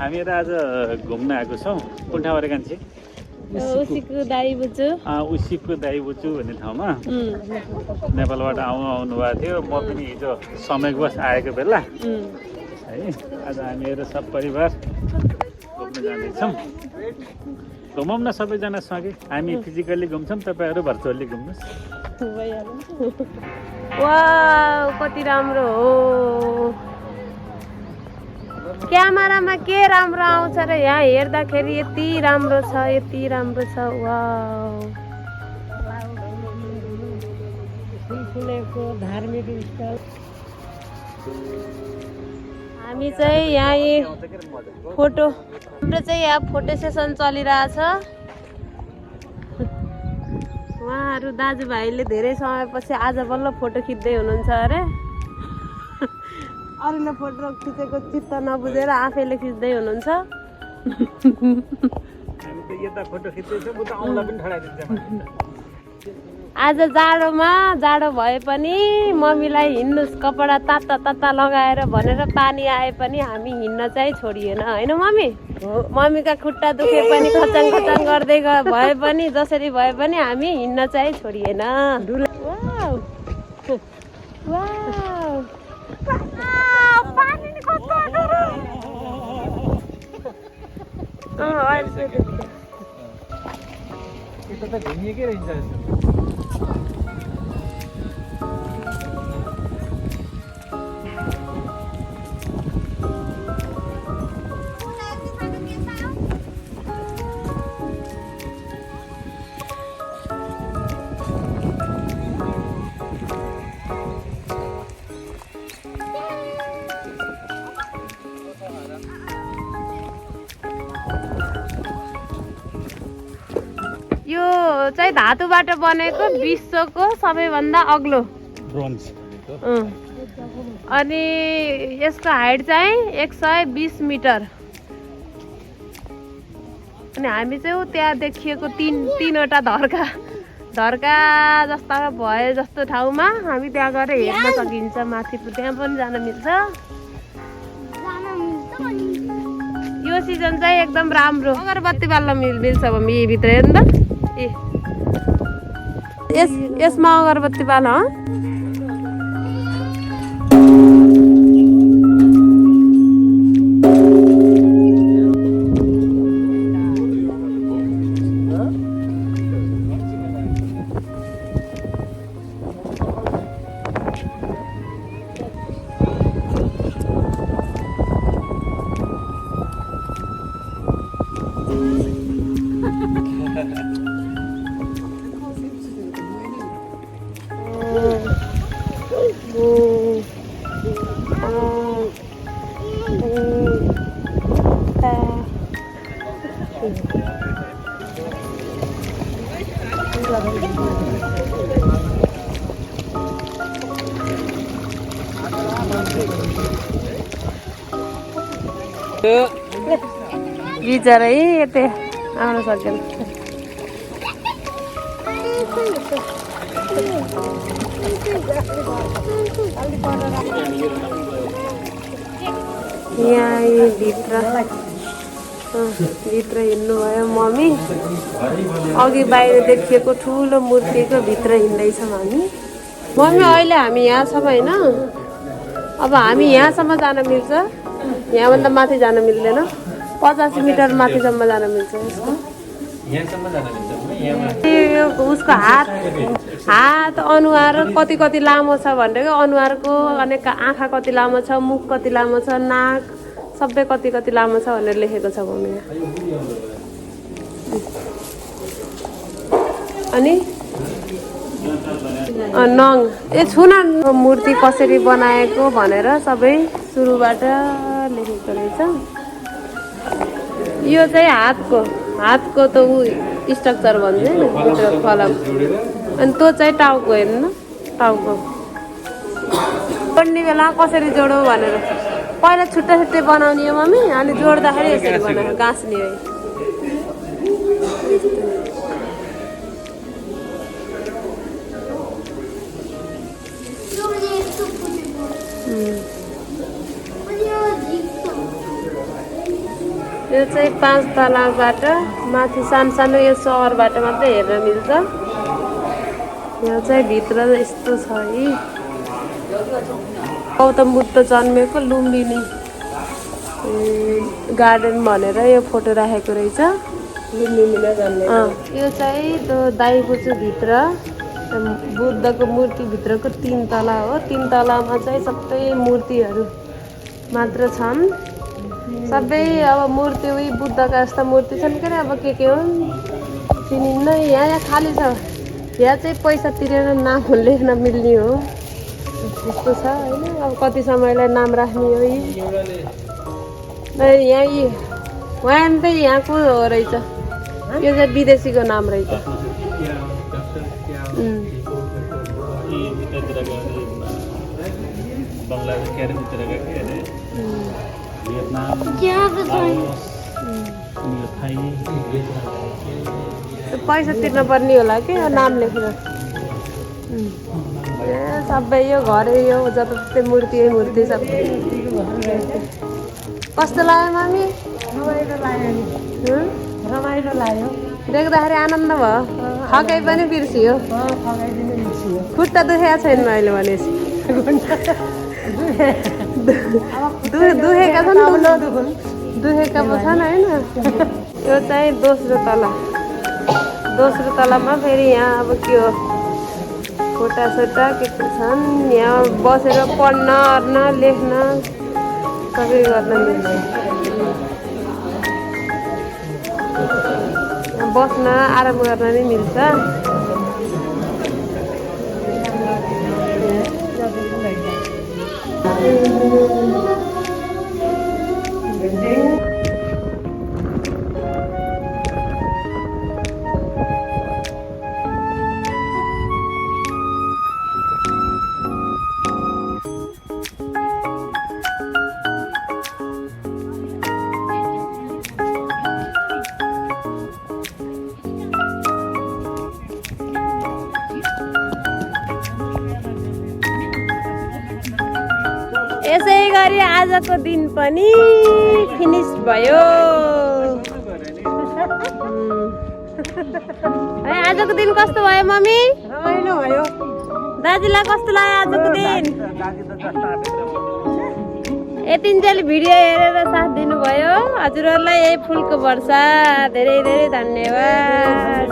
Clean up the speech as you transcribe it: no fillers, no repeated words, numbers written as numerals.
हामीहरू आज घुम्न आएको छौँ कुन ठाउँबाट कान्छे उसीको दाइ बुजु उसीको दाइ बुजु भन्ने ठाउँमा नेपालबाट आउनु भएको थियो म पनि हिजो समयवश आएको बेला है आज हामीहरू सब परिवार घुम्न जाँदैछौँ घुमौँ न सबैजना सँगै हामी फिजिकल्ली घुम्छौँ तपाईँहरू भर्चुअल्ली घुम्नुहोस् वाउ कति राम्रो हो क्यामेरामा के राम्रो आउँछ र यहाँ हेर्दाखेरि यति राम्रो छ वाउ फुलेको धार्मिक स्थल हामी चाहिँ यहाँ फोटो चाहिँ यहाँ फोटो सेसन चलिरहेछ उहाँहरू दाजुभाइले धेरै समयपछि आज बल्ल फोटो खिच्दै हुनुहुन्छ अरे अरूले फोटो खिचेको चित्त नबुझेर आफैले खिच्दै हुनुहुन्छ आज जाडो भए पनि मम्मीलाई हिँड्नुहोस् कपडा ताता लगाएर भनेर पानी आए पनि हामी हिँड्न चाहिँ छोडिएन होइन मम्मी मम्मीका खुट्टा दुखे पनि खचाङ गर्दै भए पनि जसरी भए पनि हामी हिँड्न चाहिँ छोडिएन यो चाहिँ धातुबाट बनेको विश्वको सबैभन्दा अग्लो ब्रोन्ज अनि यसको हाइट चाहिँ 120 मिटर अनि हामी चाहिँ त्यहाँ देखिएको तीनवटा धर्का जस्ता भए जस्तो ठाउँमा हामी त्यहाँ गएर हेर्न सकिन्छ माथि त्यहाँ पनि जान मिल्छ यो सिजन चाहिँ एकदम राम्रो अगरबत्ती बाल्न मिल्छ मम्मी भित्र हेर्नु त यसमा अगरबत्ती बाल बिचरा यतै आउन सक्दैन यहाँ भित्र हिँड्नुभयो मम्मी अघि बाहिर देखिएको ठुलो मूर्तिको भित्र हिँड्दैछौँ हामी मम्मी अहिले हामी यहाँ छौँ होइन अब हामी यहाँसम्म जान मिल्छ यहाँभन्दा माथि जान मिल्दैन 85 मिटर माथिसम्म जान मिल्छ उसको हात अनुहार कति लामो छ भनेको अनुहारको अनि आँखा कति लामो छ मुख कति लामो छ नाक सबै कति लामो छ भनेर लेखेको छ मम्मी अनि नङ छुन मूर्ति कसरी बनाएको भनेर सबै सुरुबाट लेखेको रहेछ यो चाहिँ हातको त ऊ स्ट्रक्चर भन्छ नि कलम अनि त्यो चाहिँ टाउको हेर्नु टाउको जोड्ने बेला कसरी जोडौँ भनेर पहिला छुट्टै बनाउने हो मम्मी अनि जोड्दाखेरि यसरी बनाएर गाँच्ने है यो चाहिँ 5 तलाबाट माथि सानो सानो यो सहरबाट मात्रै हेर्न मिल्छ। यहाँ चाहिँ भित्र यस्तो छ है। गौतम बुद्ध जन्मेको लुम्बिनी गार्डन भनेर यो फोटो राखेको रहेछ। यो चाहिँ त्यो दाइको चाहिँ भित्र बुद्धको मूर्तिभित्रको 3 तला हो। 3 तलामा चाहिँ सबै मूर्तिहरू मात्र छन्। सबै अब मूर्ति उही बुद्धका यस्ता मूर्ति छन् के अरे अब के हो चिनिन्न। यहाँ खाली छ। यहाँ चाहिँ पैसा तिरेर नाम लेख्न मिल्ने हो त्यस्तो छ होइन। अब कति समयलाई नाम राख्ने हो यी। यहाँ उहाँ त यहाँको हो रहेछ। यो चाहिँ विदेशीको नाम रहेछ। पैसा तिर्न पर्ने होला कि नाम लेखेर। सबै यो घरै यो जताततै मूर्ति सब। कस्तो लाग्यो मामी? रमाइलो लाग्यो। देख्दाखेरि आनन्द भयो। थकाइ पनि बिर्सियो। खुट्टा दुखेको छैन अहिले भनेपछि। दुखेका छन् दुखेका पो छन् होइन। यो चाहिँ दोस्रो तला। दोस्रो तलामा फेरि यहाँ अब के हो फोटासोटा के छन्। यहाँ बसेर पढ्न अर्न लेख्न सबै गर्न मिल्छ। बस्न आराम गर्न नै मिल्छ। यसै गरी आजको दिन पनि फिनिस भयो। आजको दिन कस्तो भयो मम्मी? रमाइलो भयो। दाजुलाई कस्तो लाग्यो आजको दिन? यतिन्जेल भिडियो हेरेर साथ दिनुभयो। हजुरहरूलाई यही फुलको वर्षा धेरै धेरै धन्यवाद।